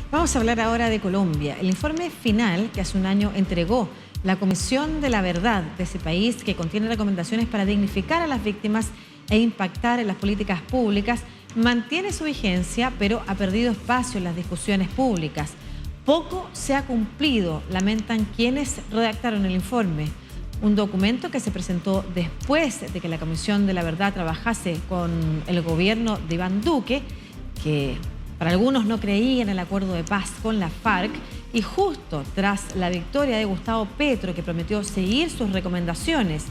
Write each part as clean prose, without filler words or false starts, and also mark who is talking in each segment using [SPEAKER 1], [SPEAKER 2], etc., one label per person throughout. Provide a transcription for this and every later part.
[SPEAKER 1] Vamos a hablar ahora de Colombia. El informe final que hace un año entregó la Comisión de la Verdad de ese país, que contiene recomendaciones para dignificar a las víctimas e impactar en las políticas públicas, mantiene su vigencia, pero ha perdido espacio en las discusiones públicas. Poco se ha cumplido, lamentan quienes redactaron el informe. Un documento que se presentó después de que la Comisión de la Verdad trabajase con el gobierno de Iván Duque, que para algunos no creían en el acuerdo de paz con la FARC, y justo tras la victoria de Gustavo Petro, que prometió seguir sus recomendaciones.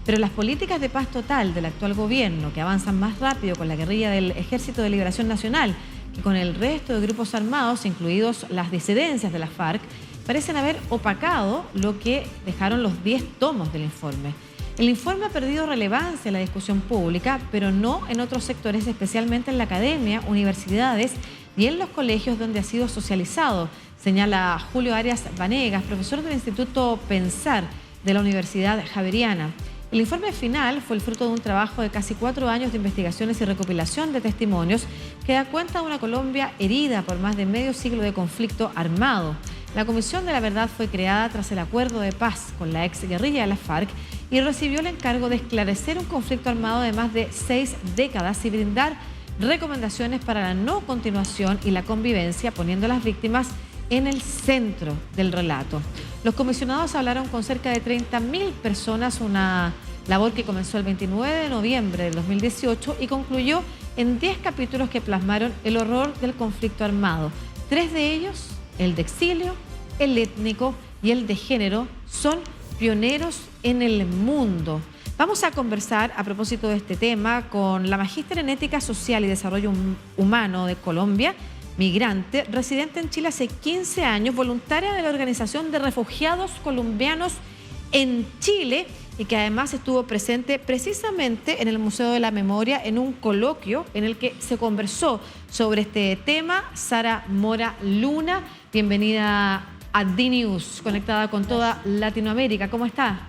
[SPEAKER 1] Pero las políticas de paz total del actual gobierno, que avanzan más rápido con la guerrilla del Ejército de Liberación Nacional que con el resto de grupos armados, incluidos las disidencias de la FARC, parecen haber opacado lo que dejaron los 10 tomos del informe. El informe ha perdido relevancia en la discusión pública, pero no en otros sectores, especialmente en la academia, universidades y en los colegios donde ha sido socializado, señala Julio Arias Vanegas, profesor del Instituto Pensar de la Universidad Javeriana. El informe final fue el fruto de un trabajo de casi 4 años de investigaciones y recopilación de testimonios que da cuenta de una Colombia herida por más de medio siglo de conflicto armado. La Comisión de la Verdad fue creada tras el acuerdo de paz con la ex guerrilla de la FARC y recibió el encargo de esclarecer un conflicto armado de más de 6 décadas y brindar recomendaciones para la no continuación y la convivencia, poniendo a las víctimas en el centro del relato. Los comisionados hablaron con cerca de 30.000 personas, una labor que comenzó el 29 de noviembre del 2018 y concluyó en 10 capítulos que plasmaron el horror del conflicto armado. 3 de ellos, el de exilio, el étnico y el de género, son pioneros en el mundo. Vamos a conversar a propósito de este tema con la magíster en Ética Social y Desarrollo Humano de Colombia, migrante, residente en Chile hace 15 años, voluntaria de la Organización de Refugiados Colombianos en Chile y que además estuvo presente precisamente en el Museo de la Memoria en un coloquio en el que se conversó sobre este tema. Sara Mora Luna, bienvenida a DNews, conectada con toda Latinoamérica. ¿Cómo está?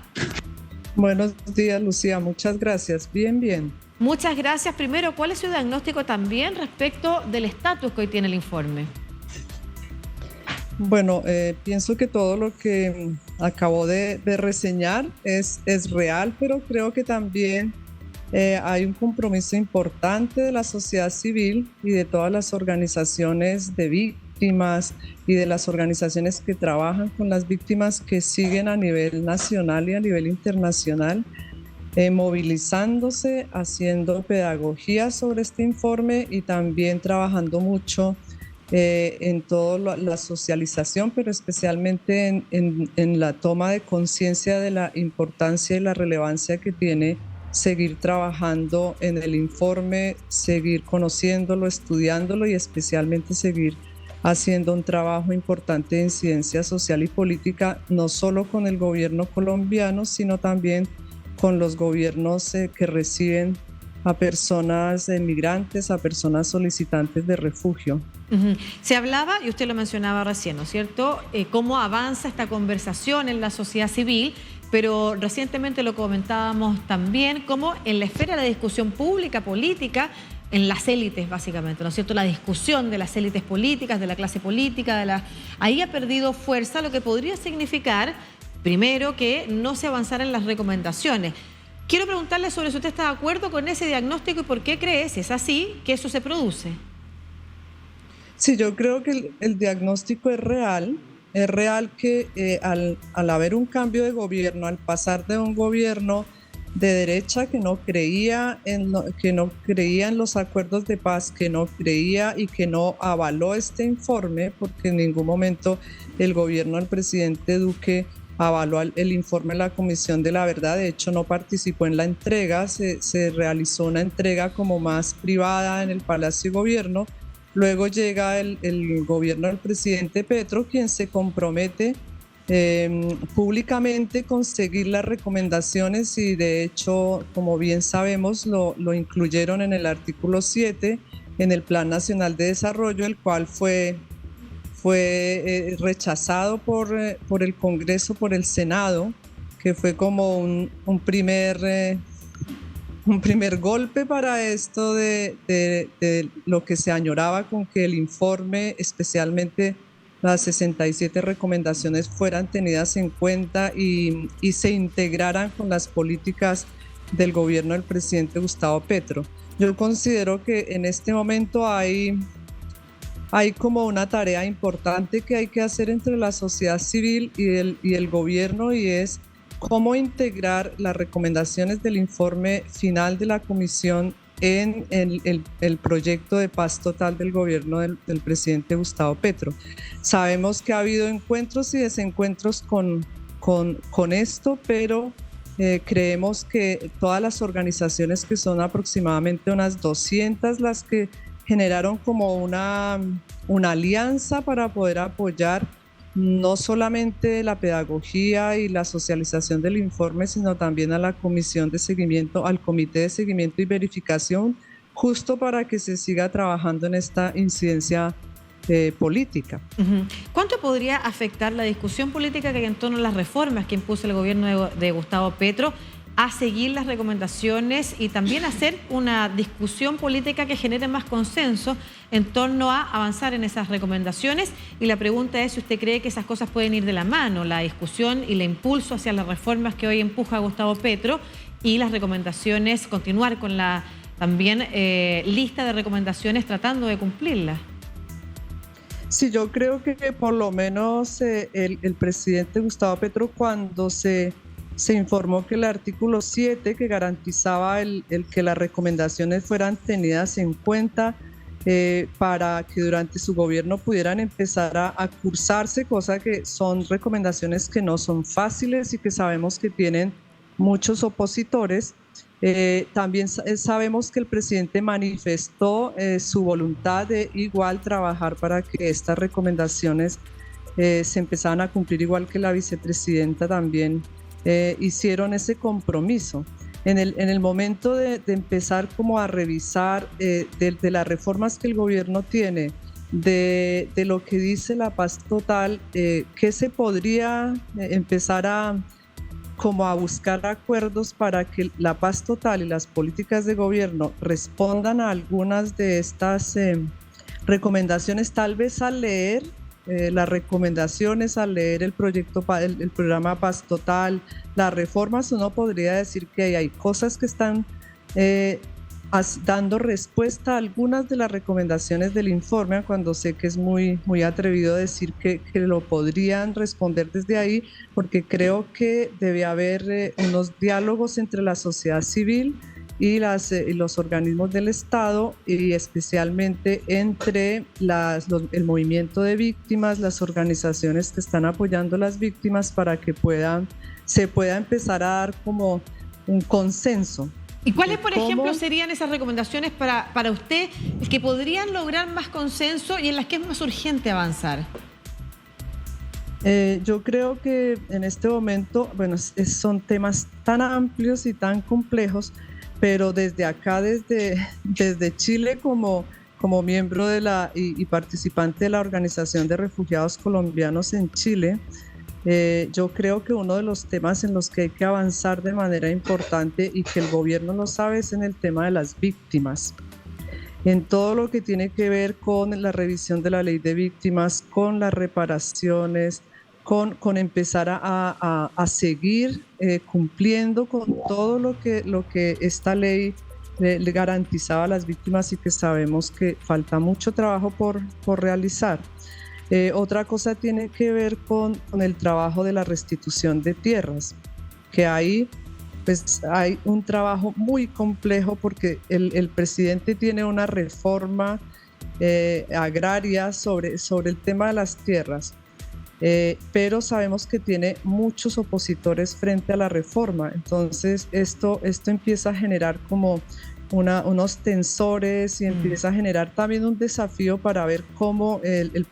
[SPEAKER 2] Buenos días, Lucía. Muchas gracias. Bien.
[SPEAKER 1] Muchas gracias. Primero, ¿cuál es su diagnóstico también respecto del estatus que hoy tiene el informe?
[SPEAKER 2] Bueno, pienso que todo lo que acabo de reseñar es real, pero creo que también hay un compromiso importante de la sociedad civil y de todas las organizaciones de víctimas y de las organizaciones que trabajan con las víctimas que siguen a nivel nacional y a nivel internacional, movilizándose, haciendo pedagogía sobre este informe y también trabajando mucho en toda la socialización, pero especialmente en la toma de conciencia de la importancia y la relevancia que tiene seguir trabajando en el informe, seguir conociéndolo, estudiándolo y especialmente seguir haciendo un trabajo importante de incidencia social y política, no solo con el gobierno colombiano, sino también con los gobiernos que reciben a personas migrantes, a personas solicitantes de refugio.
[SPEAKER 1] Se hablaba, y usted lo mencionaba recién, ¿no es cierto?, cómo avanza esta conversación en la sociedad civil, pero recientemente lo comentábamos también, cómo en la esfera de la discusión pública, política, en las élites básicamente, ¿no es cierto?, la discusión de las élites políticas, de la clase política, ahí ha perdido fuerza, lo que podría significar, primero, que no se avanzara en las recomendaciones. Quiero preguntarle sobre si usted está de acuerdo con ese diagnóstico y por qué cree, si es así, que eso se produce.
[SPEAKER 2] Sí, yo creo que el diagnóstico es real. Es real que al haber un cambio de gobierno, al pasar de un gobierno de derecha que no creía en los acuerdos de paz, que no creía y que no avaló este informe, porque en ningún momento el gobierno del presidente Duque avaló el informe de la Comisión de la Verdad. De hecho, no participó en la entrega, se realizó una entrega como más privada en el Palacio de Gobierno. Luego llega el gobierno del presidente Petro, quien se compromete públicamente con seguir las recomendaciones y de hecho, como bien sabemos, lo incluyeron en el artículo 7 en el Plan Nacional de Desarrollo, el cual fue rechazado por el Congreso, por el Senado, que fue como un primer un primer golpe para esto de lo que se añoraba con que el informe, especialmente las 67 recomendaciones, fueran tenidas en cuenta y se integraran con las políticas del gobierno del presidente Gustavo Petro. Yo considero que en este momento hay como una tarea importante que hay que hacer entre la sociedad civil y el gobierno, y es cómo integrar las recomendaciones del informe final de la comisión en el proyecto de paz total del gobierno del presidente Gustavo Petro. Sabemos que ha habido encuentros y desencuentros con esto, pero creemos que todas las organizaciones, que son aproximadamente unas 200 las que generaron como una alianza para poder apoyar no solamente la pedagogía y la socialización del informe, sino también a la comisión de seguimiento, al comité de seguimiento y verificación, justo para que se siga trabajando en esta incidencia política.
[SPEAKER 1] ¿Cuánto podría afectar la discusión política que hay en torno a las reformas que impuso el gobierno de Gustavo Petro a seguir las recomendaciones y también hacer una discusión política que genere más consenso en torno a avanzar en esas recomendaciones? Y la pregunta es si usted cree que esas cosas pueden ir de la mano, la discusión y el impulso hacia las reformas que hoy empuja Gustavo Petro y las recomendaciones, continuar con la también lista de recomendaciones tratando de cumplirlas.
[SPEAKER 2] Sí, yo creo que por lo menos el presidente Gustavo Petro, cuando se informó que el artículo 7, que garantizaba el que las recomendaciones fueran tenidas en cuenta para que durante su gobierno pudieran empezar a cursarse, cosa que son recomendaciones que no son fáciles y que sabemos que tienen muchos opositores. También sabemos que el presidente manifestó su voluntad de igual trabajar para que estas recomendaciones se empezaran a cumplir, igual que la vicepresidenta también hicieron ese compromiso. En el momento de empezar como a revisar de las reformas que el gobierno tiene, de lo que dice la paz total, que se podría empezar a buscar acuerdos para que la paz total y las políticas de gobierno respondan a algunas de estas recomendaciones. Tal vez al leer las recomendaciones, al leer el programa Paz Total, las reformas, uno podría decir que hay cosas que están dando respuesta a algunas de las recomendaciones del informe, cuando sé que es muy atrevido decir que lo podrían responder desde ahí, porque creo que debe haber unos diálogos entre la sociedad civil y los organismos del Estado, y especialmente entre el movimiento de víctimas, las organizaciones que están apoyando a las víctimas, para que se pueda empezar a dar como un consenso.
[SPEAKER 1] ¿Y cuáles, por ejemplo, serían esas recomendaciones para usted que podrían lograr más consenso y en las que es más urgente avanzar?
[SPEAKER 2] Yo creo que en este momento, bueno, son temas tan amplios y tan complejos, pero desde acá, desde Chile, como miembro y participante de la Organización de Refugiados Colombianos en Chile, yo creo que uno de los temas en los que hay que avanzar de manera importante, y que el gobierno lo sabe, es en el tema de las víctimas. En todo lo que tiene que ver con la revisión de la ley de víctimas, con las reparaciones, con empezar a seguir cumpliendo con todo lo que esta ley le garantizaba a las víctimas, y que sabemos que falta mucho trabajo por realizar. Otra cosa tiene que ver con el trabajo de la restitución de tierras, que ahí pues hay un trabajo muy complejo, porque el presidente tiene una reforma agraria sobre el tema de las tierras, pero sabemos que tiene muchos opositores frente a la reforma. Entonces esto empieza a generar como unos tensores, y empieza a generar también un desafío para ver cómo el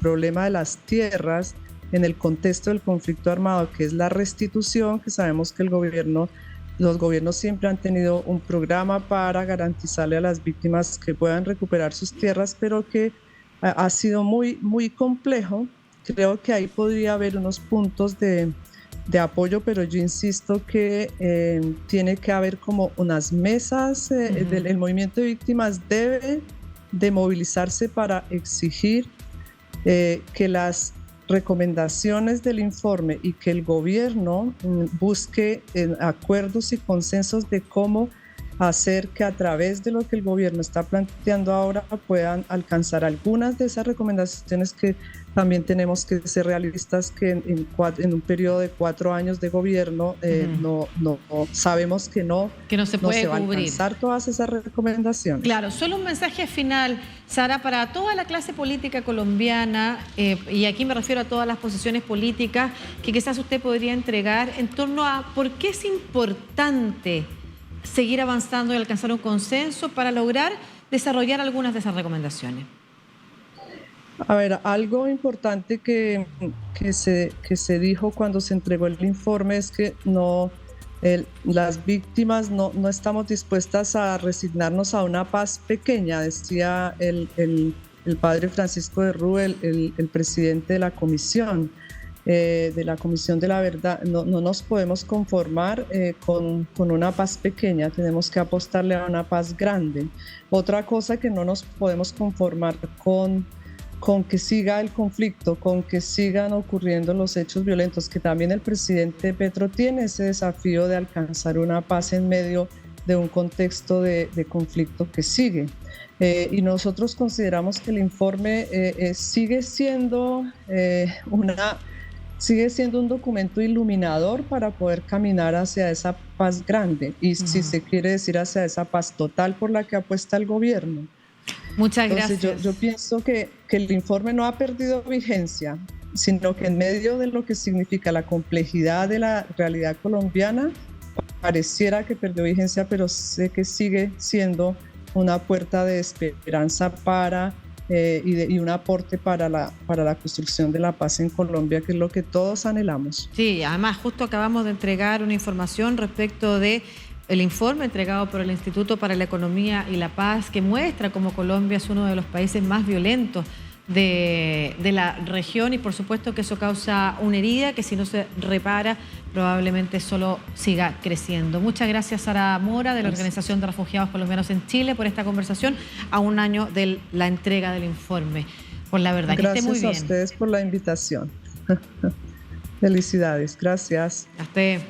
[SPEAKER 2] problema de las tierras en el contexto del conflicto armado, que es la restitución, que sabemos que los gobiernos siempre han tenido un programa para garantizarle a las víctimas que puedan recuperar sus tierras, pero que ha sido muy complejo. Creo que ahí podría haber unos puntos de de apoyo, pero yo insisto que tiene que haber como unas mesas, el movimiento de víctimas debe de movilizarse para exigir que las recomendaciones del informe y que el gobierno busque acuerdos y consensos de cómo hacer que a través de lo que el gobierno está planteando ahora puedan alcanzar algunas de esas recomendaciones, que también tenemos que ser realistas, que en un periodo de 4 años de gobierno no sabemos que no
[SPEAKER 1] se puede
[SPEAKER 2] va a
[SPEAKER 1] cubrir.
[SPEAKER 2] alcanzar todas esas recomendaciones.
[SPEAKER 1] Claro, solo un mensaje final, Sara, para toda la clase política colombiana, y aquí me refiero a todas las posiciones políticas que quizás usted podría entregar en torno a por qué es importante seguir avanzando y alcanzar un consenso para lograr desarrollar algunas de esas recomendaciones.
[SPEAKER 2] A ver, algo importante que se dijo cuando se entregó el informe es que las víctimas no estamos dispuestas a resignarnos a una paz pequeña, decía el padre Francisco de Rúa, el presidente de la Comisión de la Verdad. No nos podemos conformar con una paz pequeña, tenemos que apostarle a una paz grande. Otra cosa, que no nos podemos conformar con que siga el conflicto, con que sigan ocurriendo los hechos violentos, que también el presidente Petro tiene ese desafío de alcanzar una paz en medio de un contexto de conflicto que sigue. Y nosotros consideramos que el informe sigue siendo un documento iluminador para poder caminar hacia esa paz grande y, si se quiere decir, hacia esa paz total por la que apuesta el gobierno.
[SPEAKER 1] Muchas gracias.
[SPEAKER 2] Entonces, yo pienso que el informe no ha perdido vigencia, sino que en medio de lo que significa la complejidad de la realidad colombiana, pareciera que perdió vigencia, pero sé que sigue siendo una puerta de esperanza y un aporte para la construcción de la paz en Colombia, que es lo que todos anhelamos.
[SPEAKER 1] Sí, además justo acabamos de entregar una información respecto de el informe entregado por el Instituto para la Economía y la Paz, que muestra cómo Colombia es uno de los países más violentos de la región, y por supuesto que eso causa una herida que, si no se repara, probablemente solo siga creciendo. Muchas gracias, Sara Mora, de la Organización de Refugiados Colombianos en Chile, por esta conversación a un año de la entrega del informe. Por la verdad,
[SPEAKER 2] gracias,
[SPEAKER 1] que esté muy bien.
[SPEAKER 2] Gracias a ustedes por la invitación. Felicidades, gracias.
[SPEAKER 1] A usted.